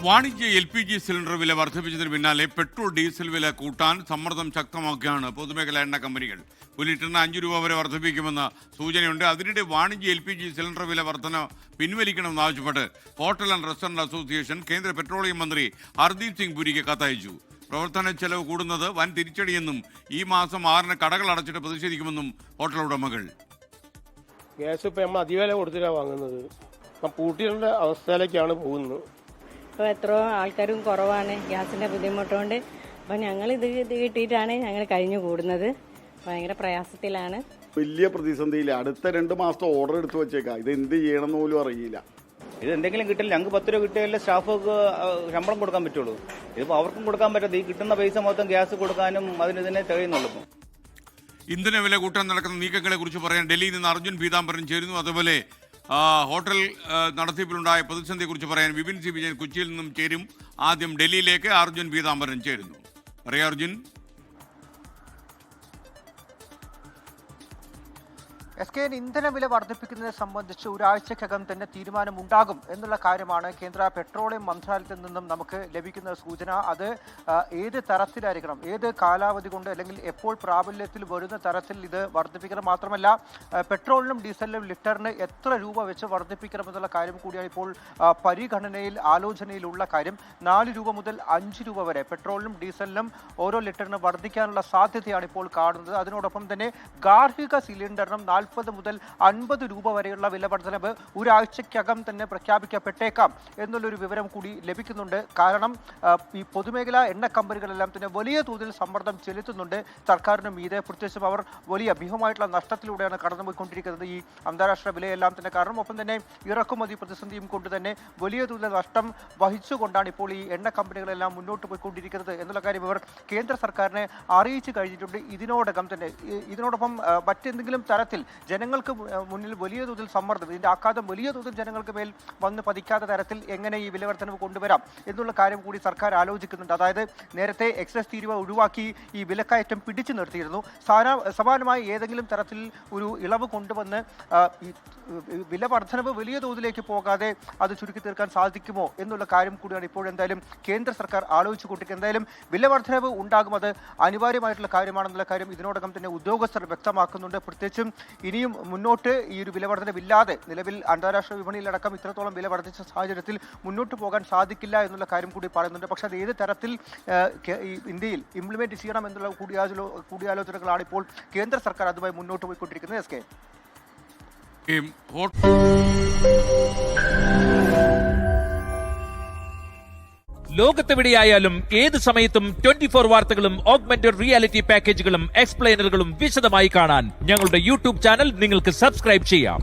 വാണിജ്യ LPG cylinder വില വർദ്ധിപ്പിച്ചതിന് പിന്നാലെ പെട്രോൾ ഡീസൽ വില കൂട്ടാൻ സമ്മർദ്ദം ശക്തമാക്കുകയാണ് പൊതുമേഖലാ എണ്ണ കമ്പനികൾ. ഒരു ലിറ്ററിന് 5 രൂപ വരെ വർദ്ധിപ്പിക്കുമെന്ന സൂചനയുണ്ട്. അതിനിടെ വാണിജ്യ LPG സിലിണ്ടർ വില വർധന പിൻവലിക്കണമെന്നാവശ്യപ്പെട്ട് ഹോട്ടൽ ആൻഡ് റെസ്റ്റോറന്റ് അസോസിയേഷൻ കേന്ദ്ര പെട്രോളിയം മന്ത്രി ഹർദീപ് സിംഗ് പുരിക്ക് കത്തയച്ചു. പ്രവർത്തന ചെലവ് കൂടുന്നത് വൻ തിരിച്ചടിയെന്നും ഈ മാസം 6-ന് കടകൾ അടച്ചിട്ട് പ്രതിഷേധിക്കുമെന്നും ഹോട്ടൽ ഉടമകൾ. ഗ്യാസ് ഇപ്പം നമ്മൾ അതിവില കൊടുത്തിട്ടാണ് വാങ്ങുന്നത്. ഇപ്പം പൂട്ടിയുള്ള അവസ്ഥയിലേക്കാണ് പോകുന്നത്. ഇപ്പോൾ എത്രയോ ആൾക്കാരും കുറവാണ് ഗ്യാസിൻ്റെ ബുദ്ധിമുട്ടുകൊണ്ട്. അപ്പം ഞങ്ങളിത് കിട്ടിയിട്ടാണ് ഞങ്ങൾ കഴിഞ്ഞു കൂടുന്നത്. ഭയങ്കര പ്രയാസത്തിലാണ്. വലിയ പ്രതിസന്ധിയില്ല. അടുത്ത 2 മാസത്തെ ഓർഡർ എടുത്തു വെച്ചേക്കാം. ഇത് എന്ത് ചെയ്യണമെന്ന് പോലും അറിയില്ല. ഇത് എന്തെങ്കിലും കിട്ടില്ല. ഞങ്ങൾക്ക് 10 രൂപ കിട്ടിയാലേ സ്റ്റാഫുകൾക്ക് ശമ്പളം കൊടുക്കാൻ പറ്റുള്ളൂ. ഇതിപ്പോൾ അവർക്കും കൊടുക്കാൻ പറ്റാത്ത ഈ കിട്ടുന്ന പൈസ മൊത്തം ഗ്യാസ് കൊടുക്കാനും അതിനെ തികയുന്നുള്ളൂ. ഇന്ധന വില കൂട്ടാൻ നടക്കുന്ന നീക്കങ്ങളെ കുറിച്ച് പറയാൻ ഡൽഹിയിൽ നിന്ന് അർജുൻ പീതാംബരൻ ചേരുന്നു. അതുപോലെ ഹോട്ടൽ നടത്തിപ്പിലുണ്ടായ പ്രതിസന്ധിയെക്കുറിച്ച് പറയാൻ വിപിൻ സി വിജയൻ കൊച്ചിയിൽ നിന്നും ചേരും. ആദ്യം ഡൽഹിയിലേക്ക് അർജുൻ പീതാംബരൻ ചേരുന്നു. പറയാ അർജുൻ. SK ഇന്ധന വില വർദ്ധിപ്പിക്കുന്നതിനെ സംബന്ധിച്ച് ഒരാഴ്ചക്കകം തന്നെ തീരുമാനമുണ്ടാകും എന്നുള്ള കാര്യമാണ് കേന്ദ്ര പെട്രോളിയം മന്ത്രാലയത്തിൽ നിന്നും നമുക്ക് ലഭിക്കുന്ന സൂചന. അത് ഏത് തരത്തിലായിരിക്കണം, ഏത് കാലാവധി കൊണ്ട് അല്ലെങ്കിൽ എപ്പോൾ പ്രാബല്യത്തിൽ വരുന്ന തരത്തിൽ ഇത് വർദ്ധിപ്പിക്കണം. മാത്രമല്ല പെട്രോളിനും ഡീസലിനും ലിറ്ററിന് എത്ര രൂപ വെച്ച് വർദ്ധിപ്പിക്കണം എന്നുള്ള കാര്യം കൂടിയാണ് ഇപ്പോൾ പരിഗണനയിൽ ആലോചനയിലുള്ള കാര്യം. 4 രൂപ മുതൽ 5 രൂപ വരെ പെട്രോളിനും ഡീസലിനും ഓരോ ലിറ്ററിന് വർദ്ധിക്കാനുള്ള സാധ്യതയാണ് ഇപ്പോൾ കാണുന്നത്. അതിനോടൊപ്പം തന്നെ ഗാർഹിക സിലിണ്ടറിനും 40 മുതൽ 50 രൂപ വരെയുള്ള വില വർധനവ് ഒരാഴ്ചക്കകം തന്നെ പ്രഖ്യാപിക്കപ്പെട്ടേക്കാം എന്നുള്ളൊരു വിവരം കൂടി ലഭിക്കുന്നുണ്ട്. കാരണം ഈ പൊതുമേഖലാ എണ്ണ കമ്പനികളെല്ലാം തന്നെ വലിയ തോതിൽ സമ്മർദ്ദം ചെലുത്തുന്നുണ്ട് സർക്കാരിന് മീതെ. പ്രത്യേകിച്ചും അവർ വലിയ ഭീമമായിട്ടുള്ള നഷ്ടത്തിലൂടെയാണ് കടന്നുപോയിക്കൊണ്ടിരിക്കുന്നത് ഈ അന്താരാഷ്ട്ര വിലയെല്ലാം തന്നെ. കാരണം ഒപ്പം തന്നെ ഇറക്കുമതി പ്രതിസന്ധിയും കൊണ്ട് തന്നെ വലിയ തോതിൽ നഷ്ടം വഹിച്ചുകൊണ്ടാണ് ഇപ്പോൾ ഈ എണ്ണ കമ്പനികളെല്ലാം മുന്നോട്ട് പോയിക്കൊണ്ടിരിക്കുന്നത് എന്നുള്ള കാര്യം ഇവർ കേന്ദ്ര സർക്കാരിനെ അറിയിച്ചു കഴിഞ്ഞിട്ടുണ്ട്. ഇതിനോടൊപ്പം മറ്റെന്തെങ്കിലും തരത്തിൽ ജനങ്ങൾക്ക് മുന്നിൽ വലിയ തോതിൽ സമ്മർദ്ദം, ഇതിന്റെ ആഘാതം വലിയ തോതിൽ ജനങ്ങൾക്ക് മേൽ വന്ന് പതിക്കാത്ത തരത്തിൽ എങ്ങനെ ഈ വില വർധനവ് കൊണ്ടുവരാം എന്നുള്ള കാര്യം കൂടി സർക്കാർ ആലോചിക്കുന്നുണ്ട്. അതായത് നേരത്തെ എക്സൈസ് തീരുവ ഒഴിവാക്കി ഈ വിലക്കയറ്റം പിടിച്ചു നിർത്തിയിരുന്നു. സമാനമായി ഏതെങ്കിലും തരത്തിൽ ഒരു ഇളവ് കൊണ്ടുവന്ന് ഈ വില വർധനവ് വലിയ തോതിലേക്ക് പോകാതെ അത് ചുരുക്കി തീർക്കാൻ സാധിക്കുമോ എന്നുള്ള കാര്യം കൂടിയാണ് ഇപ്പോഴെന്തായാലും കേന്ദ്ര സർക്കാർ ആലോചിച്ചുകൊണ്ടിരിക്കുന്നത്. എന്തായാലും വില വർധനവ് ഉണ്ടാകും, അത് അനിവാര്യമായിട്ടുള്ള കാര്യമാണെന്നുള്ള കാര്യം ഇതിനോടകം തന്നെ ഉദ്യോഗസ്ഥർ വ്യക്തമാക്കുന്നുണ്ട്. പ്രത്യേകിച്ചും ഇനിയും മുന്നോട്ട് ഈ ഒരു വില വർധനവില്ലാതെ നിലവിൽ അന്താരാഷ്ട്ര വിപണിയിലടക്കം ഇത്രത്തോളം വില വർദ്ധിച്ച സാഹചര്യത്തിൽ മുന്നോട്ട് പോകാൻ സാധിക്കില്ല എന്നുള്ള കാര്യം കൂടി പറയുന്നുണ്ട്. പക്ഷേ അത് ഏത് തരത്തിൽ ഇന്ത്യയിൽ ഇംപ്ലിമെന്റ് ചെയ്യണം എന്നുള്ള കൂടിയാലോചനകളാണ് ഇപ്പോൾ കേന്ദ്ര സർക്കാർ അതുമായി മുന്നോട്ട് പോയിക്കൊണ്ടിരിക്കുന്നത്. SK ലോകത്തെവിടെയായാലും ഏത് സമയത്തും 24 വാർത്തകളും ഓഗ്മെന്റഡ് റിയാലിറ്റി പാക്കേജുകളും എക്സ്പ്ലെയിനറുകളും വിശദമായി കാണാൻ ഞങ്ങളുടെ YouTube ചാനൽ നിങ്ങൾക്ക് സബ്സ്ക്രൈബ് ചെയ്യാം.